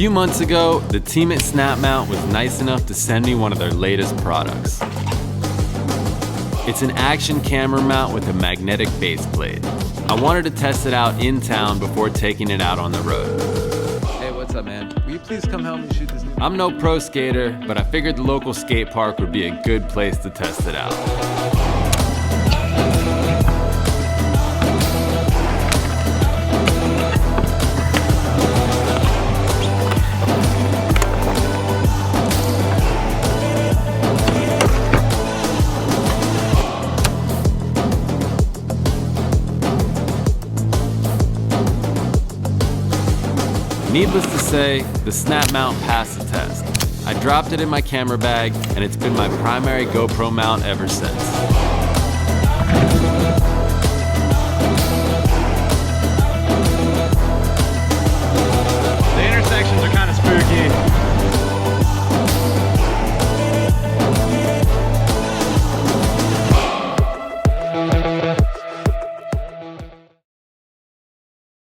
few months ago, the team at Snap Mount was nice enough to send me one of their latest products. It's an action camera mount with a magnetic base plate. I wanted to test it out in town before taking it out on the road. Hey, what's up, man? Will you please come help me shoot this? I'm no pro skater, but I figured the local skate park would be a good place to test it out. Needless to say, the Snap Mount passed the test. I dropped it in my camera bag, and it's been my primary GoPro mount ever since.